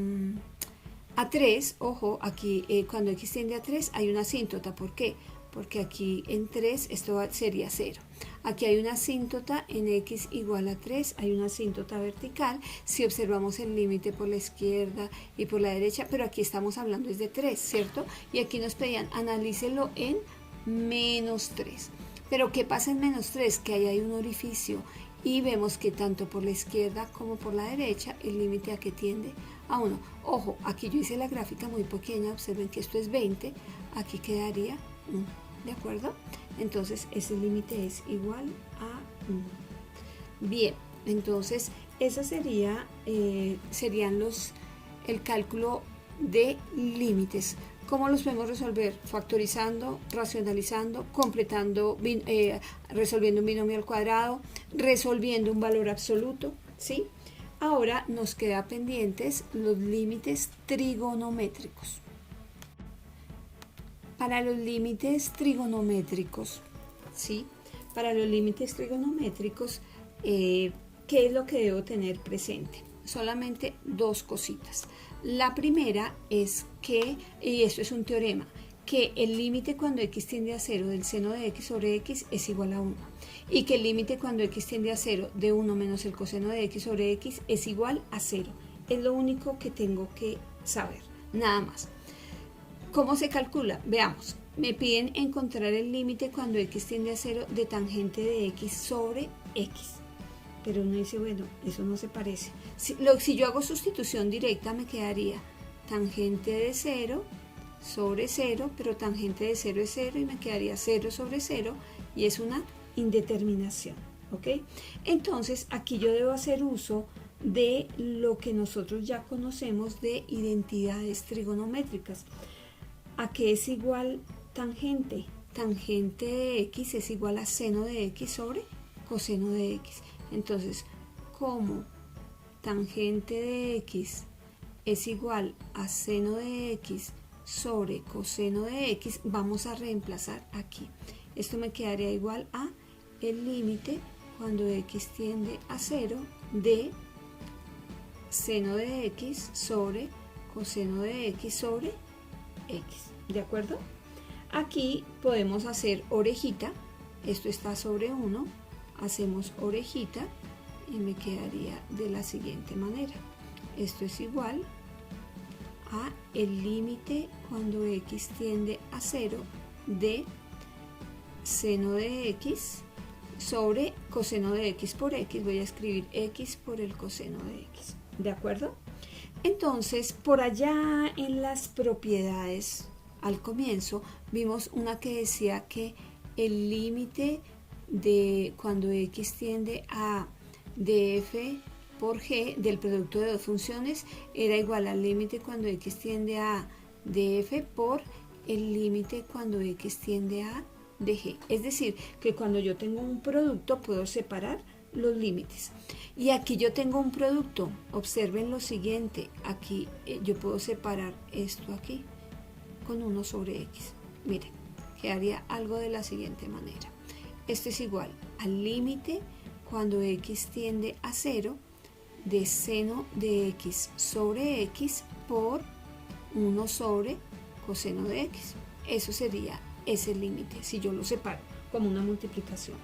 3, ojo, aquí cuando x tiende a 3 hay una asíntota. ¿Por qué? Porque aquí en 3 esto sería 0. Aquí hay una asíntota en x igual a 3, hay una asíntota vertical si observamos el límite por la izquierda y por la derecha, pero aquí estamos hablando es de 3, ¿cierto? Y aquí nos pedían analícelo en menos 3. Pero ¿qué pasa en menos 3? Que ahí hay un orificio y vemos que tanto por la izquierda como por la derecha el límite a que tiende a 1. Ojo, aquí yo hice la gráfica muy pequeña, observen que esto es 20, aquí quedaría 1, ¿de acuerdo? Entonces ese límite es igual a 1. Bien, entonces esa serían el cálculo de límites. ¿Cómo los podemos resolver? Factorizando, racionalizando, completando, resolviendo un binomio al cuadrado, resolviendo un valor absoluto, ¿sí? Ahora nos queda pendientes los límites trigonométricos. Para los límites trigonométricos, ¿sí? Para los límites trigonométricos, ¿qué es lo que debo tener presente? Solamente dos cositas. La primera es que, y esto es un teorema, que el límite cuando x tiende a 0 del seno de x sobre x es igual a 1. Y que el límite cuando x tiende a 0 de 1 menos el coseno de x sobre x es igual a 0. Es lo único que tengo que saber, nada más. ¿Cómo se calcula? Veamos. Me piden encontrar el límite cuando x tiende a 0 de tangente de x sobre x. Pero uno dice, bueno, eso no se parece. Si yo hago sustitución directa, me quedaría tangente de 0 sobre 0, pero tangente de 0 es 0 y me quedaría 0 sobre 0 y es una indeterminación, ¿ok? Entonces, aquí yo debo hacer uso de lo que nosotros ya conocemos de identidades trigonométricas. ¿A qué es igual tangente? Tangente de x es igual a seno de x sobre coseno de x. Entonces, como tangente de x es igual a seno de x sobre coseno de x, vamos a reemplazar aquí. Esto me quedaría igual a el límite cuando x tiende a 0 de seno de x sobre coseno de x sobre x. ¿De acuerdo? Aquí podemos hacer orejita. Esto está sobre 1. Hacemos orejita y me quedaría de la siguiente manera. Esto es igual a el límite cuando x tiende a 0 de seno de x sobre coseno de x por x. Voy a escribir x por el coseno de x. ¿De acuerdo? Entonces, por allá en las propiedades, al comienzo, vimos una que decía que el límite de cuando x tiende a df por g del producto de dos funciones era igual al límite cuando x tiende a df por el límite cuando x tiende a dg. Es decir, que cuando yo tengo un producto puedo separar los límites. Y aquí yo tengo un producto. Observen lo siguiente. Aquí yo puedo separar esto aquí con 1 sobre x. Miren, quedaría algo de la siguiente manera. Esto es igual al límite cuando x tiende a 0 de seno de x sobre x por 1 sobre coseno de x. Eso sería ese límite si yo lo separo como una multiplicación.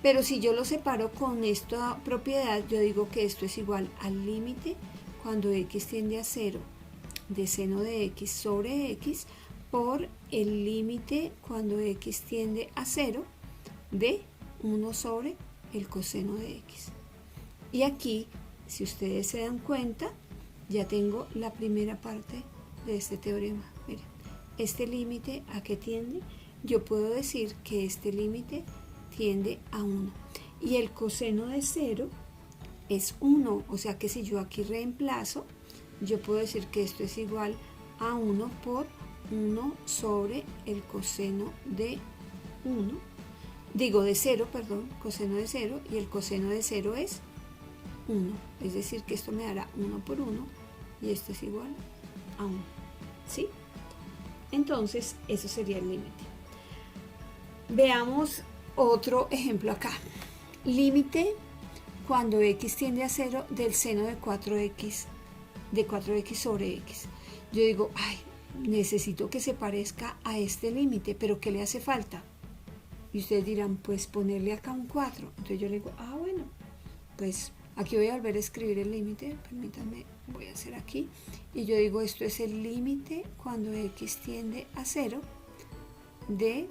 Pero si yo lo separo con esta propiedad, yo digo que esto es igual al límite cuando x tiende a 0 de seno de x sobre x por el límite cuando x tiende a 0 de 1 sobre el coseno de x. Y aquí, si ustedes se dan cuenta, ya tengo la primera parte de este teorema. Miren, este límite ¿a qué tiende? Yo puedo decir que este límite tiende a 1. Y el coseno de 0 es 1. O sea que si yo aquí reemplazo, yo puedo decir que esto es igual a 1 por 1 sobre el coseno de 1, digo de 0, perdón, coseno de 0, y el coseno de 0 es 1, es decir que esto me dará 1 por 1 y esto es igual a 1, ¿sí? Entonces eso sería el límite. Veamos otro ejemplo acá. Límite cuando x tiende a 0 del seno de 4x sobre x. Yo digo, ay, necesito que se parezca a este límite, pero ¿qué le hace falta? Y ustedes dirán, pues ponerle acá un 4. Entonces yo le digo, bueno, pues aquí voy a volver a escribir el límite, permítanme, voy a hacer aquí, y yo digo, esto es el límite cuando x tiende a 0 de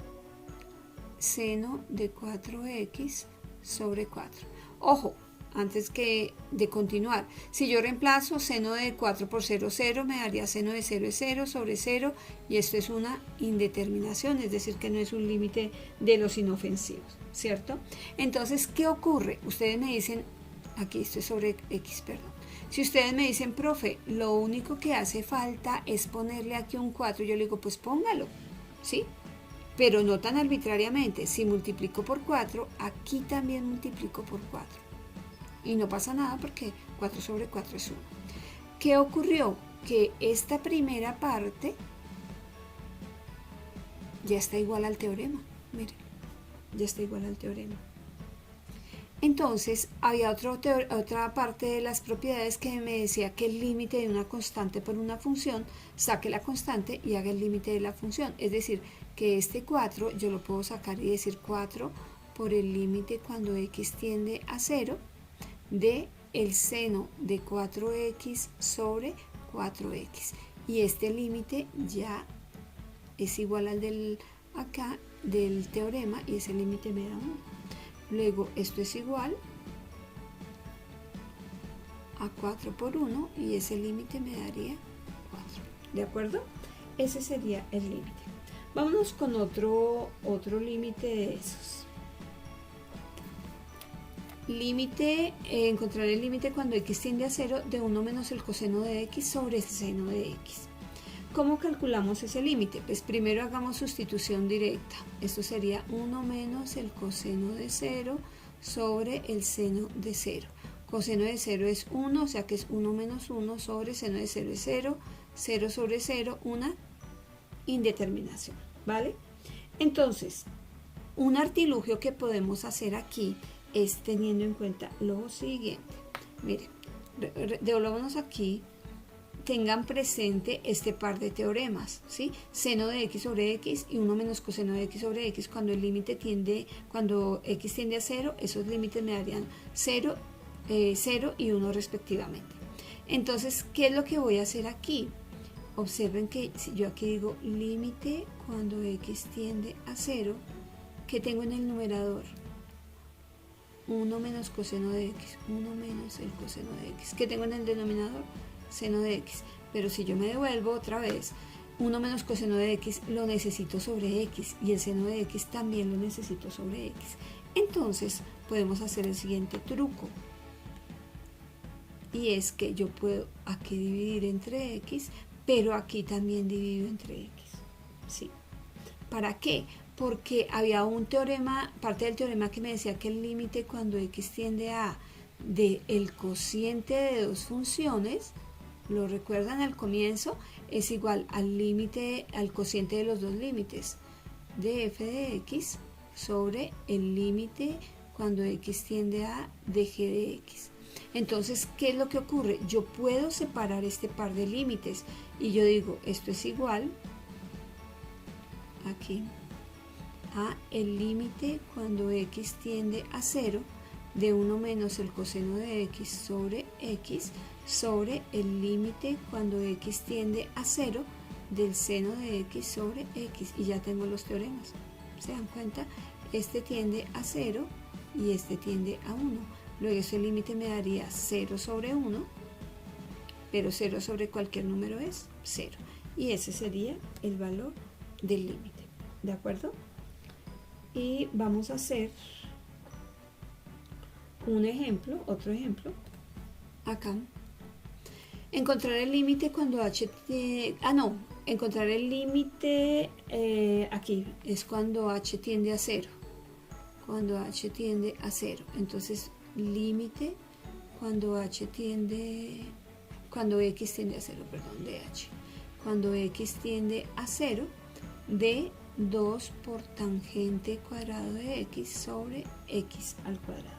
seno de 4x sobre 4. Ojo, antes de continuar, si yo reemplazo seno de 4 por 0, 0, me daría seno de 0 es 0 sobre 0, y esto es una indeterminación, es decir, que no es un límite de los inofensivos, ¿cierto? Entonces, ¿qué ocurre? Ustedes me dicen, aquí esto es sobre x, perdón. Si ustedes me dicen, profe, lo único que hace falta es ponerle aquí un 4, yo le digo, pues póngalo, ¿sí? Pero no tan arbitrariamente. Si multiplico por 4, aquí también multiplico por 4. Y no pasa nada porque 4 sobre 4 es 1. ¿Qué ocurrió? Que esta primera parte ya está igual al teorema. Miren, ya está igual al teorema. Entonces, había otra parte de las propiedades que me decía que el límite de una constante por una función, saque la constante y haga el límite de la función. Es decir, que este 4 yo lo puedo sacar y decir 4 por el límite cuando x tiende a 0 de el seno de 4x sobre 4x. Y este límite ya es igual al del acá del teorema y ese límite me da 1. Luego esto es igual a 4 por 1 y ese límite me daría 4. ¿De acuerdo? Ese sería el límite. Vámonos con otro límite de esos. Límite, encontrar el límite cuando x tiende a 0 de 1 menos el coseno de x sobre el seno de x. ¿Cómo calculamos ese límite? Pues primero hagamos sustitución directa. Esto sería 1 menos el coseno de 0 sobre el seno de 0. Coseno de 0 es 1, o sea que es 1 menos 1 sobre seno de 0 es 0. 0 sobre 0, una indeterminación, ¿vale? Entonces, un artilugio que podemos hacer aquí es teniendo en cuenta lo siguiente. Miren, devolvámonos aquí. Tengan presente este par de teoremas, ¿sí? Seno de x sobre x y 1 menos coseno de x sobre x. Cuando el límite cuando x tiende a 0, esos límites me darían 0, 0 y 1 respectivamente. Entonces, ¿qué es lo que voy a hacer aquí? Observen que si yo aquí digo límite cuando x tiende a 0, ¿qué tengo en el numerador? 1 menos coseno de x, 1 menos el coseno de x. ¿Qué tengo en el denominador? Seno de x, pero si yo me devuelvo otra vez, 1 menos coseno de x lo necesito sobre x y el seno de x también lo necesito sobre x. Entonces podemos hacer el siguiente truco, y es que yo puedo aquí dividir entre x, pero aquí también divido entre x, ¿sí? ¿Para qué? Porque había un teorema, parte del teorema que me decía que el límite cuando x tiende a el cociente de dos funciones, lo recuerdan al comienzo, es igual al límite, al cociente de los dos límites de f de x sobre el límite cuando x tiende a de g de x. Entonces, ¿qué es lo que ocurre? Yo puedo separar este par de límites y yo digo, esto es igual aquí a el límite cuando x tiende a 0 de 1 menos el coseno de x sobre el límite cuando x tiende a 0 del seno de x sobre x. Y ya tengo los teoremas. ¿Se dan cuenta? Este tiende a 0 y este tiende a 1. Luego ese límite me daría 0 sobre 1, pero 0 sobre cualquier número es 0. Y ese sería el valor del límite. ¿De acuerdo? Y vamos a hacer un ejemplo, otro ejemplo, acá. Encontrar el límite cuando h tiende, encontrar el límite aquí es cuando h tiende a 0. Cuando h tiende a 0. Entonces, límite cuando x tiende a 0, perdón, de h. Cuando x tiende a 0 de 2 por tangente cuadrado de x sobre x al cuadrado.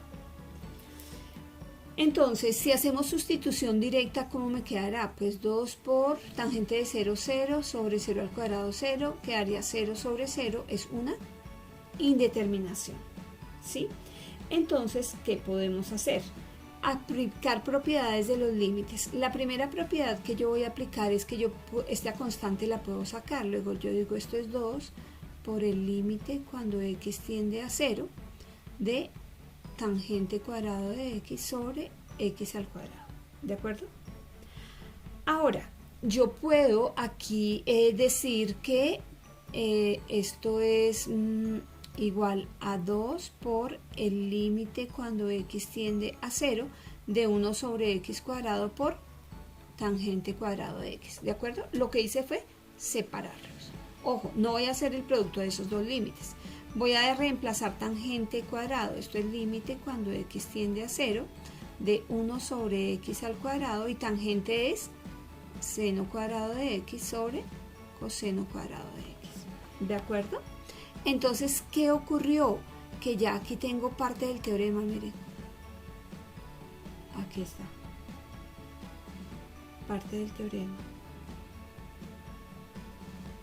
Entonces, si hacemos sustitución directa, ¿cómo me quedará? Pues 2 por tangente de 0, 0, sobre 0 al cuadrado, 0, quedaría 0 sobre 0, es una indeterminación, ¿sí? Entonces, ¿qué podemos hacer? Aplicar propiedades de los límites. La primera propiedad que yo voy a aplicar es que yo esta constante la puedo sacar. Luego yo digo esto es 2 por el límite cuando x tiende a 0 de tangente cuadrado de x sobre x al cuadrado. ¿De acuerdo? Ahora, yo puedo aquí decir que esto es igual a 2 por el límite cuando x tiende a 0 de 1 sobre x cuadrado por tangente cuadrado de x. ¿De acuerdo? Lo que hice fue separarlos. Ojo, no voy a hacer el producto de esos dos límites. Voy a reemplazar tangente cuadrado. Esto es límite cuando x tiende a 0 de 1 sobre x al cuadrado y tangente es seno cuadrado de x sobre coseno cuadrado de x. ¿De acuerdo? Entonces, ¿qué ocurrió? Que ya aquí tengo parte del teorema, miren. Aquí está. Parte del teorema.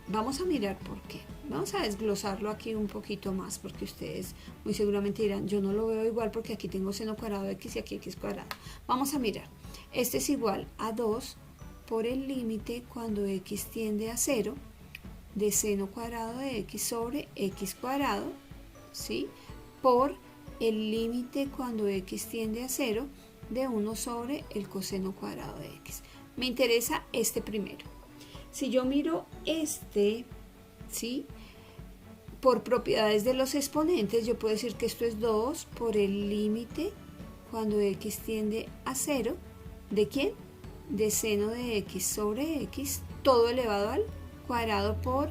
Vamos a mirar por qué. Vamos a desglosarlo aquí un poquito más porque ustedes muy seguramente dirán, yo no lo veo igual porque aquí tengo seno cuadrado de x y aquí x cuadrado. Vamos a mirar. Este es igual a 2 por el límite cuando x tiende a 0 de seno cuadrado de x sobre x cuadrado, ¿sí? Por el límite cuando x tiende a 0 de 1 sobre el coseno cuadrado de x. Me interesa este primero. Si yo miro este, ¿sí? Por propiedades de los exponentes, yo puedo decir que esto es 2 por el límite cuando x tiende a 0, ¿de quién? De seno de x sobre x, todo elevado al cuadrado por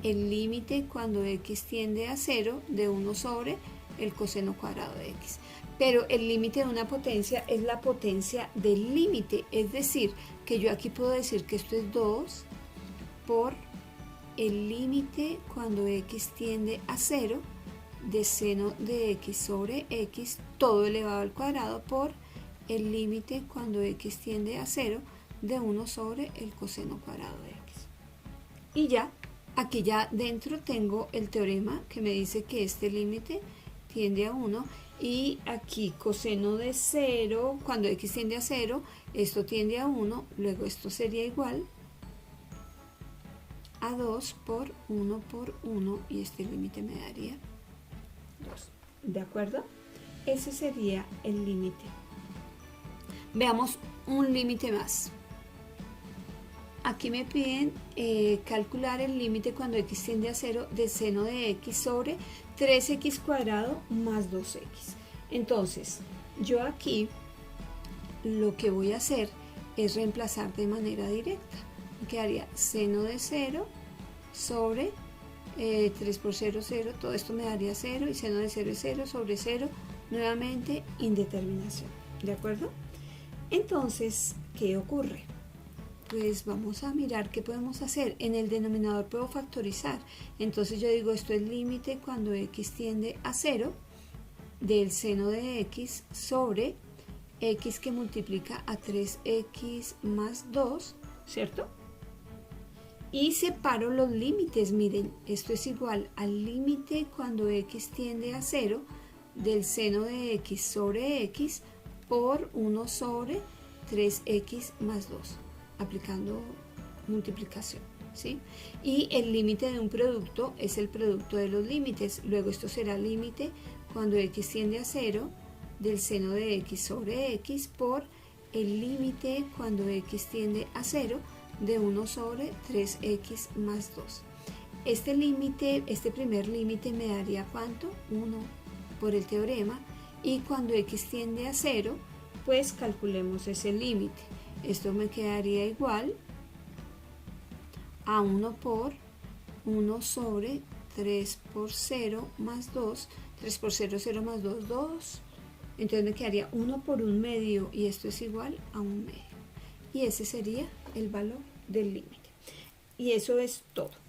el límite cuando x tiende a 0 de 1 sobre el coseno cuadrado de x. Pero el límite de una potencia es la potencia del límite, es decir, que yo aquí puedo decir que esto es 2 por el límite cuando x tiende a 0 de seno de x sobre x, todo elevado al cuadrado por el límite cuando x tiende a 0 de 1 sobre el coseno cuadrado de x. Y ya, aquí ya dentro tengo el teorema que me dice que este límite tiende a 1 y aquí coseno de 0, cuando x tiende a 0, esto tiende a 1, luego esto sería igual a 2 por 1 y este límite me daría 2. ¿De acuerdo? Ese sería el límite. Veamos un límite más. Aquí me piden calcular el límite cuando x tiende a 0 de seno de x sobre 3x cuadrado más 2x. Entonces, yo aquí lo que voy a hacer es reemplazar de manera directa. Quedaría seno de 0 sobre 3 por 0, 0, todo esto me daría 0 y seno de 0 es 0 sobre 0, nuevamente indeterminación. ¿De acuerdo? Entonces, ¿qué ocurre? Pues vamos a mirar qué podemos hacer. En el denominador puedo factorizar. Entonces yo digo esto es límite cuando x tiende a 0 del seno de x sobre x que multiplica a 3x más 2, ¿cierto? Y separo los límites. Miren, esto es igual al límite cuando x tiende a 0 del seno de x sobre x por 1 sobre 3x más 2. Aplicando multiplicación, ¿sí? Y el límite de un producto es el producto de los límites. Luego esto será límite cuando x tiende a 0 del seno de x sobre x por el límite cuando x tiende a 0 de 1 sobre 3x más 2. Este límite, este primer límite me daría ¿cuánto? 1 por el teorema, y cuando x tiende a 0, pues calculemos ese límite. Esto me quedaría igual a 1 por 1 sobre 3 por 0 más 2. 3 por 0, 0 más 2, 2. Entonces me quedaría 1 por 1 medio y esto es igual a 1 medio. Y ese sería el valor del límite. Y eso es todo.